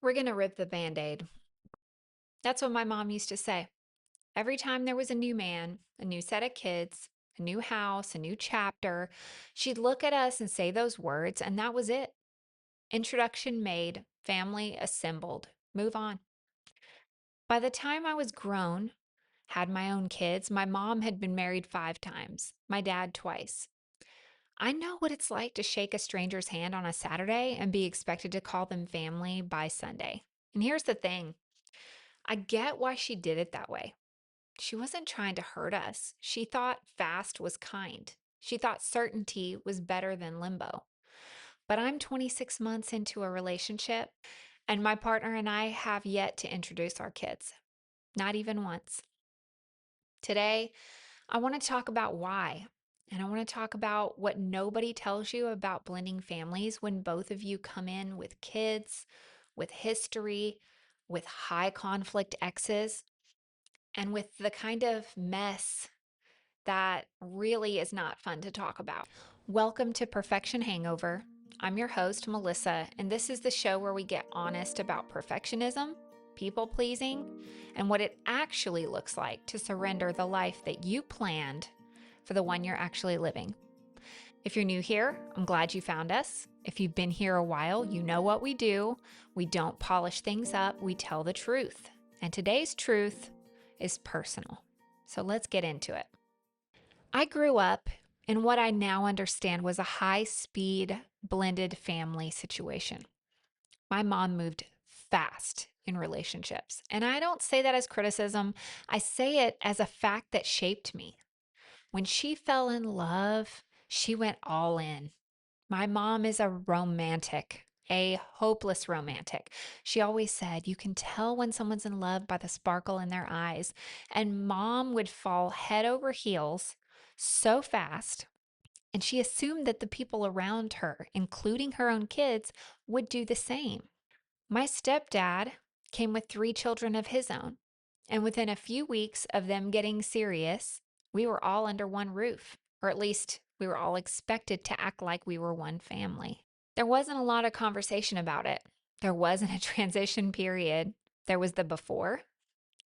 We're going to rip the Band-Aid. That's what my mom used to say. Every time there was a new man, a new set of kids, a new house, a new chapter, she'd look at us and say those words, and that was it. Introduction made, family assembled, move on. By the time I was grown, had my own kids, my mom had been married 5 times, my dad twice. I know what it's like to shake a stranger's hand on a Saturday and be expected to call them family by Sunday. And here's the thing, I get why she did it that way. She wasn't trying to hurt us. She thought fast was kind. She thought certainty was better than limbo. But I'm 26 months into a relationship, and my partner and I have yet to introduce our kids. Not even once. Today, I want to talk about why. And I want to talk about what nobody tells you about blending families when both of you come in with kids, with history, with high conflict exes, and with the kind of mess that really is not fun to talk about. Welcome to Perfection Hangover. I'm your host, Melissa, and this is the show where we get honest about perfectionism, people pleasing, and what it actually looks like to surrender the life that you planned for the one you're actually living. If you're new here, I'm glad you found us. If you've been here a while, you know what we do. We don't polish things up, we tell the truth. And today's truth is personal. So let's get into it. I grew up in what I now understand was a high-speed blended family situation. My mom moved fast in relationships. And I don't say that as criticism. I say it as a fact that shaped me. When she fell in love, she went all in. My mom is a romantic, a hopeless romantic. She always said, you can tell when someone's in love by the sparkle in their eyes. And mom would fall head over heels so fast. And she assumed that the people around her, including her own kids, would do the same. My stepdad came with 3 children of his own. And within a few weeks of them getting serious, we were all under one roof, or at least we were all expected to act like we were one family. There wasn't a lot of conversation about it. There wasn't a transition period. There was the before,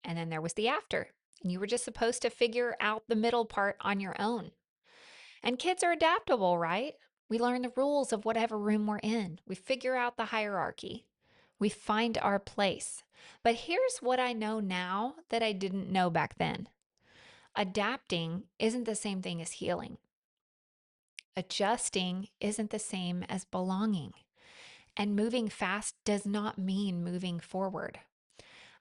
and then there was the after. And you were just supposed to figure out the middle part on your own. And kids are adaptable, right? We learn the rules of whatever room we're in. We figure out the hierarchy. We find our place. But here's what I know now that I didn't know back then. Adapting isn't the same thing as healing. Adjusting isn't the same as belonging. And moving fast does not mean moving forward.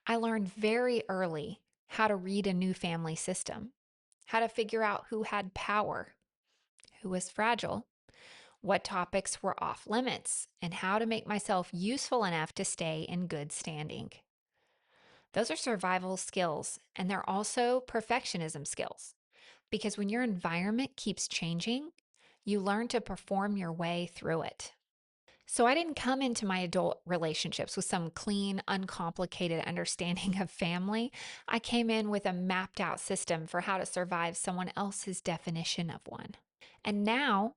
I learned very early how to read a new family system, how to figure out who had power, who was fragile, what topics were off limits, and how to make myself useful enough to stay in good standing. Those are survival skills, and they're also perfectionism skills. Because when your environment keeps changing, you learn to perform your way through it. So I didn't come into my adult relationships with some clean, uncomplicated understanding of family. I came in with a mapped out system for how to survive someone else's definition of one. And now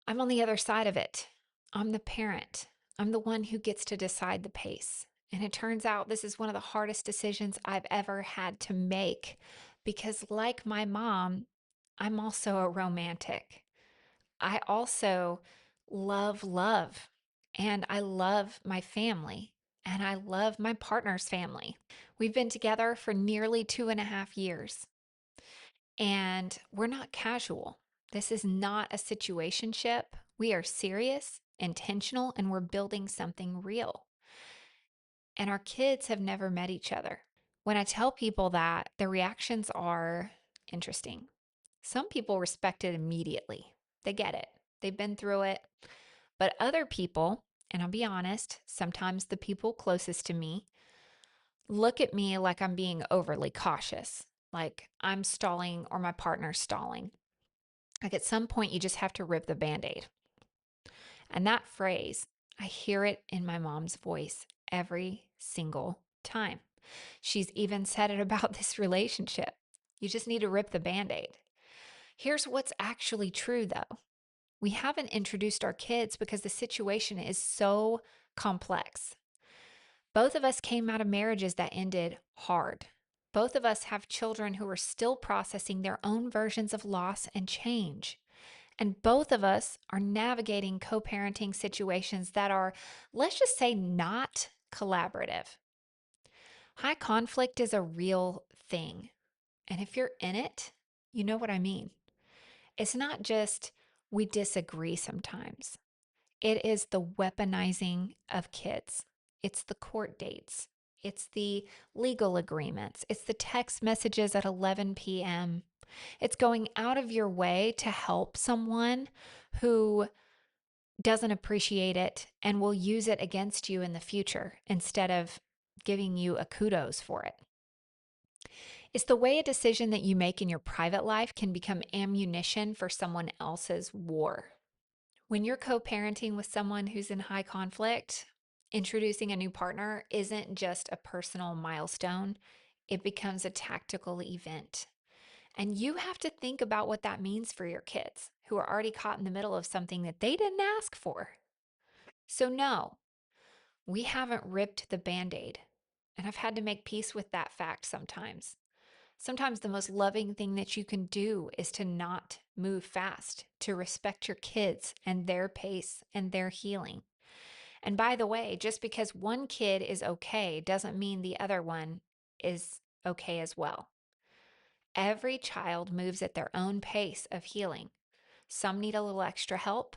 I'm on the other side of it. I'm the parent. I'm the one who gets to decide the pace. And it turns out this is one of the hardest decisions I've ever had to make because, like my mom, I'm also a romantic. I also love love, and I love my family, and I love my partner's family. We've been together for nearly 2.5 years, and we're not casual. This is not a situationship. We are serious, intentional, and we're building something real. And our kids have never met each other. When I tell people that, their reactions are interesting. Some people respect it immediately. They get it. They've been through it. But other people, and I'll be honest, sometimes the people closest to me look at me like I'm being overly cautious, like I'm stalling or my partner's stalling. Like at some point, you just have to rip the Band-Aid. And that phrase, I hear it in my mom's voice every single time. She's even said it about this relationship. You just need to rip the Band-Aid. Here's what's actually true, though. We haven't introduced our kids because the situation is so complex. Both of us came out of marriages that ended hard. Both of us have children who are still processing their own versions of loss and change. And both of us are navigating co parenting situations that are, let's just say, not collaborative. High conflict is a real thing. And if you're in it, you know what I mean. It's not just we disagree sometimes, it is the weaponizing of kids, it's the court dates, it's the legal agreements, it's the text messages at 11 p.m. It's going out of your way to help someone who doesn't appreciate it and will use it against you in the future instead of giving you a kudos for it. It's the way a decision that you make in your private life can become ammunition for someone else's war. When you're co parenting with someone who's in high conflict, introducing a new partner isn't just a personal milestone, it becomes a tactical event. And you have to think about what that means for your kids who are already caught in the middle of something that they didn't ask for. So, no, we haven't ripped the band aid. And I've had to make peace with that fact sometimes. Sometimes the most loving thing that you can do is to not move fast, to respect your kids and their pace and their healing. And by the way, just because one kid is okay doesn't mean the other one is okay as well. Every child moves at their own pace of healing. Some need a little extra help,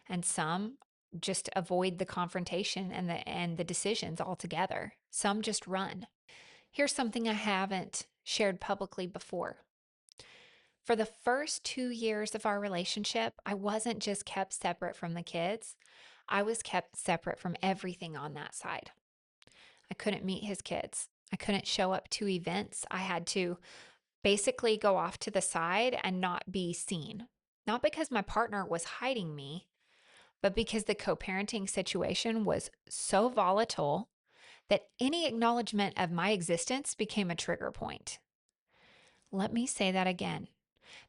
and some just avoid the confrontation and the decisions altogether. Some just run. Here's something I haven't shared publicly before. For the first 2 years of our relationship, I wasn't just kept separate from the kids, I was kept separate from everything on that side. I couldn't meet his kids. I couldn't show up to events. I had to basically go off to the side and not be seen. Not because my partner was hiding me, but because the co parenting situation was so volatile that any acknowledgement of my existence became a trigger point. Let me say that again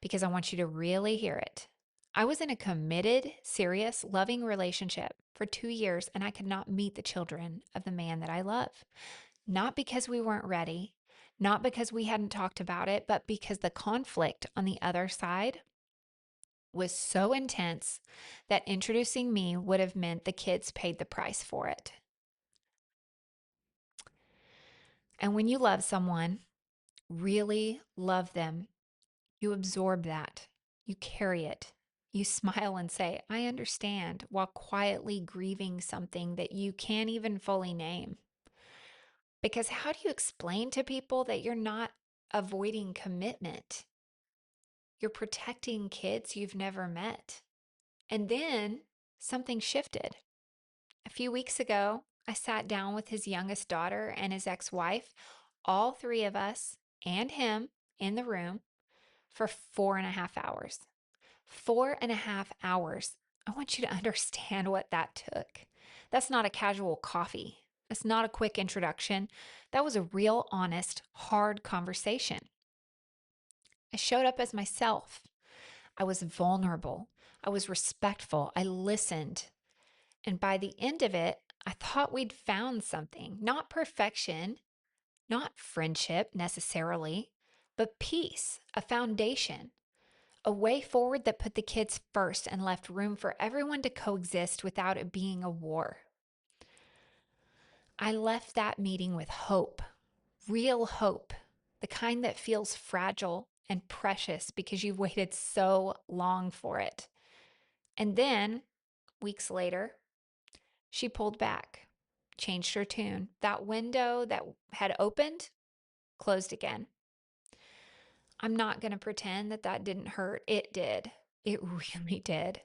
because I want you to really hear it. I was in a committed, serious, loving relationship for 2 years, and I could not meet the children of the man that I love. Not because we weren't ready, not because we hadn't talked about it, but because the conflict on the other side was so intense that introducing me would have meant the kids paid the price for it. And when you love someone, really love them, you absorb that, you carry it. You smile and say, I understand, while quietly grieving something that you can't even fully name. Because how do you explain to people that you're not avoiding commitment? You're protecting kids you've never met. And then something shifted. A few weeks ago, I sat down with his youngest daughter and his ex wife, all three of us and him in the room for 4.5 hours. 4.5 hours. I want you to understand what that took. That's not a casual coffee. That's not a quick introduction. That was a real, honest, hard conversation. I showed up as myself. I was vulnerable. I was respectful. I listened. And by the end of it, I thought we'd found something, not perfection, not friendship necessarily, but peace, a foundation, a way forward that put the kids first and left room for everyone to coexist without it being a war. I left that meeting with hope, real hope, the kind that feels fragile and precious because you've waited so long for it. And then, weeks later, she pulled back, changed her tune. That window that had opened closed again. I'm not going to pretend that that didn't hurt. It did. It really did.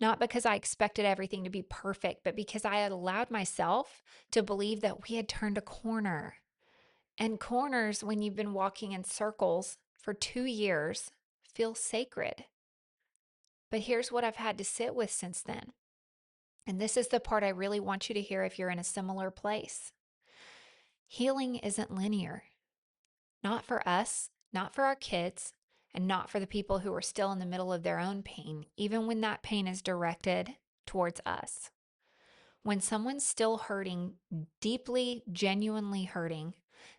Not because I expected everything to be perfect, but because I had allowed myself to believe that we had turned a corner. And corners, when you've been walking in circles for 2 years, feel sacred. But here's what I've had to sit with since then. And this is the part I really want you to hear if you're in a similar place. Healing isn't linear, not for us, not for our kids, and not for the people who are still in the middle of their own pain, even when that pain is directed towards us. When someone's still hurting, deeply, genuinely hurting,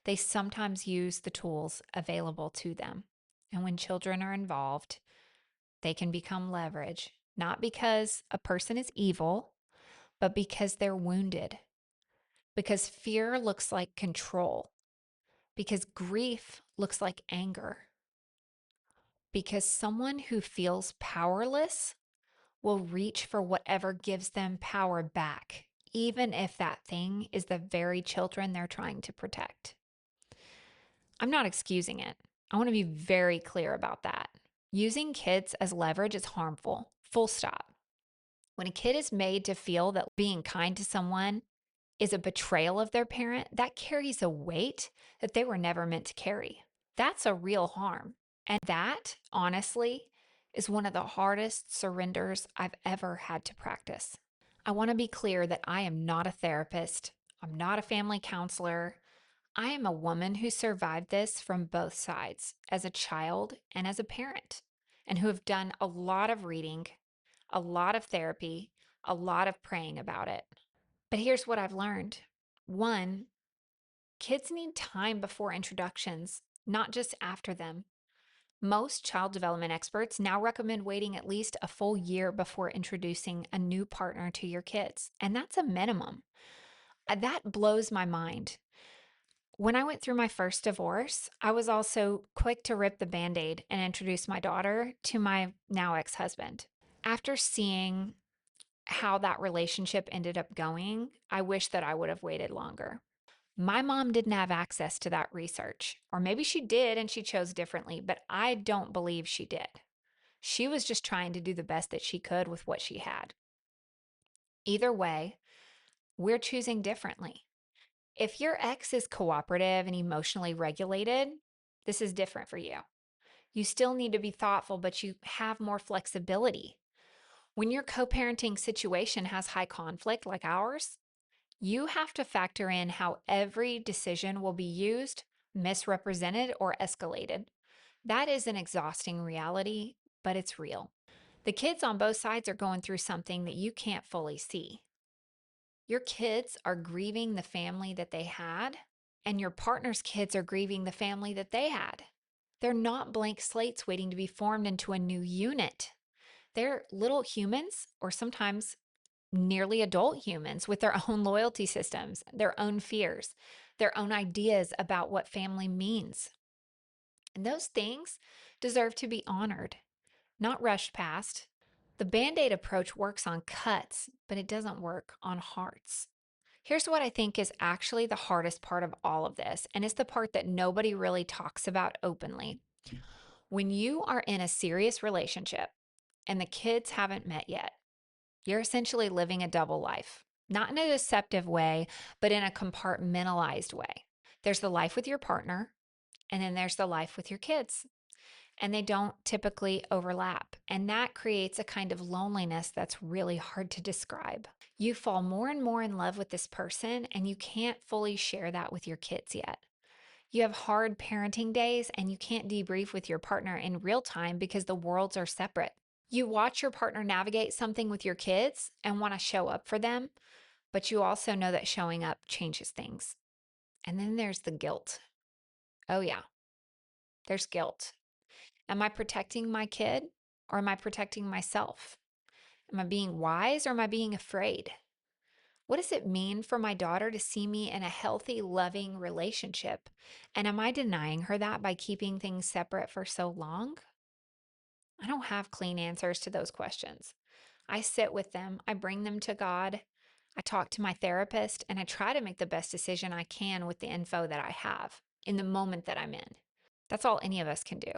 they sometimes use the tools available to them. And when children are involved, they can become leverage, not because a person is evil, but because they're wounded, because fear looks like control, because grief looks like anger, because someone who feels powerless will reach for whatever gives them power back, even if that thing is the very children they're trying to protect. I'm not excusing it. I want to be very clear about that. Using kids as leverage is harmful, full stop. When a kid is made to feel that being kind to someone is a betrayal of their parent, that carries a weight that they were never meant to carry. That's a real harm. And that, honestly, is one of the hardest surrenders I've ever had to practice. I want to be clear that I am not a therapist. I'm not a family counselor. I am a woman who survived this from both sides as a child and as a parent, and who have done a lot of reading, a lot of therapy, a lot of praying about it. But here's what I've learned. One, kids need time before introductions, not just after them. Most child development experts now recommend waiting at least a full year before introducing a new partner to your kids, and that's a minimum. That blows my mind. When I went through my first divorce, I was also quick to rip the band aid and introduce my daughter to my now ex husband. After seeing how that relationship ended up going, I wish that I would have waited longer. My mom didn't have access to that research, or maybe she did and she chose differently, but I don't believe she did. She was just trying to do the best that she could with what she had. Either way, we're choosing differently. If your ex is cooperative and emotionally regulated, this is different for you. You still need to be thoughtful, but you have more flexibility. When your co parenting situation has high conflict like ours, you have to factor in how every decision will be used, misrepresented, or escalated. That is an exhausting reality, but it's real. The kids on both sides are going through something that you can't fully see. Your kids are grieving the family that they had, and your partner's kids are grieving the family that they had. They're not blank slates waiting to be formed into a new unit. They're little humans, or sometimes nearly adult humans with their own loyalty systems, their own fears, their own ideas about what family means. And those things deserve to be honored, not rushed past. The band aid approach works on cuts, but it doesn't work on hearts. Here's what I think is actually the hardest part of all of this, and it's the part that nobody really talks about openly. When you are in a serious relationship and the kids haven't met yet, you're essentially living a double life, not in a deceptive way, but in a compartmentalized way. There's the life with your partner, and then there's the life with your kids. And they don't typically overlap. And that creates a kind of loneliness that's really hard to describe. You fall more and more in love with this person, and you can't fully share that with your kids yet. You have hard parenting days, and you can't debrief with your partner in real time because the worlds are separate. You watch your partner navigate something with your kids and want to show up for them, but you also know that showing up changes things. And then there's the guilt. Oh, yeah, there's guilt. Am I protecting my kid or am I protecting myself? Am I being wise or am I being afraid? What does it mean for my daughter to see me in a healthy, loving relationship? And am I denying her that by keeping things separate for so long? I don't have clean answers to those questions. I sit with them, I bring them to God, I talk to my therapist, and I try to make the best decision I can with the info that I have in the moment that I'm in. That's all any of us can do.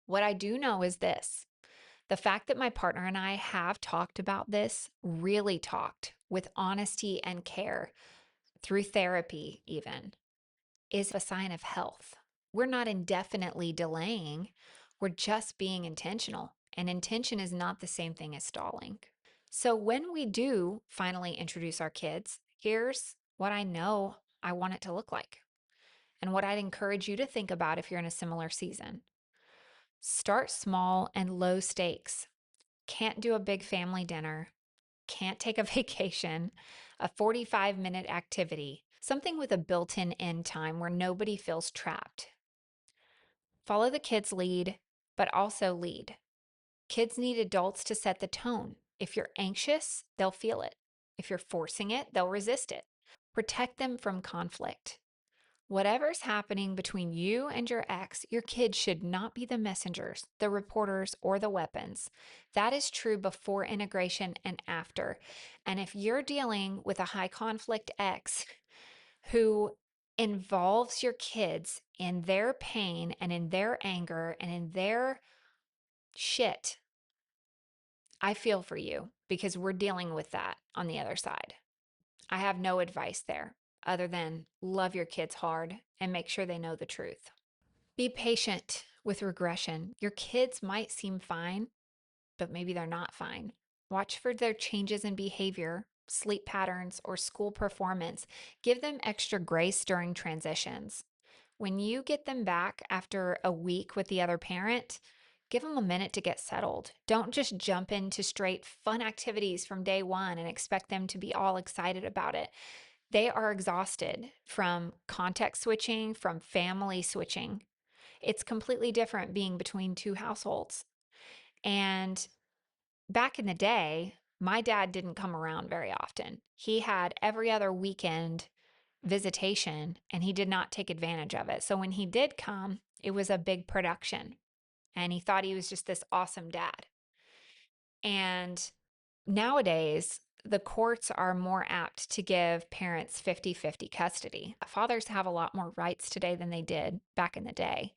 What I do know is this: the fact that my partner and I have talked about this, really talked with honesty and care through therapy, even, is a sign of health. We're not indefinitely delaying, we're just being intentional. And intention is not the same thing as stalling. So when we do finally introduce our kids, here's what I know I want it to look like, and what I'd encourage you to think about if you're in a similar season. Start small and low stakes. Can't do a big family dinner. can't take a vacation, a 45-minute activity, something with a built-in end time where nobody feels trapped. Follow the kids' lead, but also lead. Kids need adults to set the tone. If you're anxious, they'll feel it. If you're forcing it, they'll resist it. Protect them from conflict. Whatever's happening between you and your ex, your kids should not be the messengers, the reporters, or the weapons. That is true before integration and after. And if you're dealing with a high conflict ex who involves your kids in their pain and in their anger and in their shit, I feel for you because we're dealing with that on the other side. I have no advice there other than love your kids hard and make sure they know the truth. Be patient with regression. Your kids might seem fine, but maybe they're not fine. Watch for their changes in behavior, sleep patterns, or school performance. Give them extra grace during transitions. When you get them back after a week with the other parent, give them a minute to get settled. Don't just jump into straight fun activities from day one and expect them to be all excited about it. They are exhausted from context switching, from family switching. It's completely different being between two households. And back in the day, my dad didn't come around very often. He had every other weekend visitation and he did not take advantage of it. So when he did come, it was a big production and he thought he was just this awesome dad. And nowadays, the courts are more apt to give parents 50-50 custody. Fathers have a lot more rights today than they did back in the day.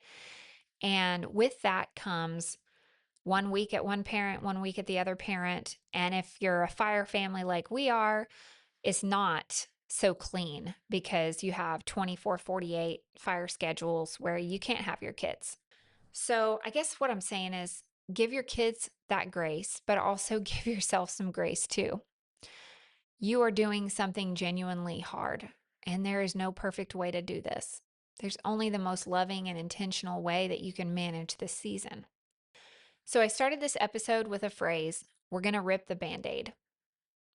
And with that comes 1 week at one parent, 1 week at the other parent. And if you're a fire family like we are, it's not so clean because you have 24/48 fire schedules where you can't have your kids. So I guess what I'm saying is give your kids that grace, but also give yourself some grace too. You are doing something genuinely hard, and there is no perfect way to do this. There's only the most loving and intentional way that you can manage this season. So I started this episode with a phrase, we're going to rip the Band-Aid.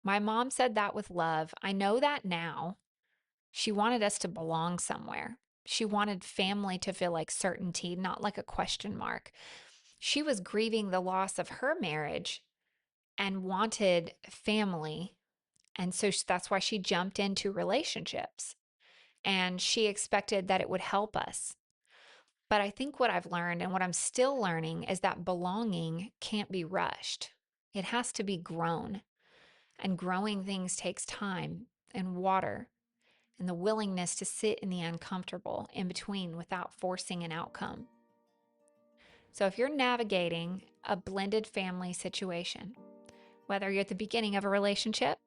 My mom said that with love. I know that now. She wanted us to belong somewhere. She wanted family to feel like certainty, not like a question mark. She was grieving the loss of her marriage and wanted family. And so that's why she jumped into relationships. And she expected that it would help us. But I think what I've learned and what I'm still learning is that belonging can't be rushed. It has to be grown. And growing things takes time and water and the willingness to sit in the uncomfortable in between without forcing an outcome. So if you're navigating a blended family situation, whether you're at the beginning of a relationship,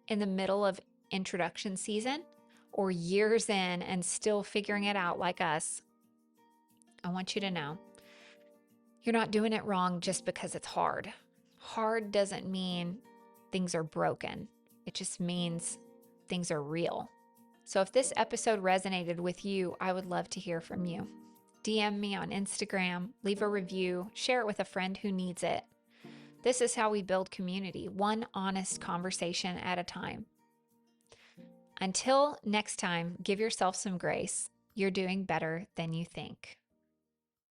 in the middle of introduction season, or years in and still figuring it out like us, I want you to know you're not doing it wrong just because it's hard. Hard doesn't mean things are broken. It just means things are real. So if this episode resonated with you, I would love to hear from you. DM me on Instagram, leave a review, share it with a friend who needs it. This is how we build community, one honest conversation at a time. Until next time, give yourself some grace. You're doing better than you think.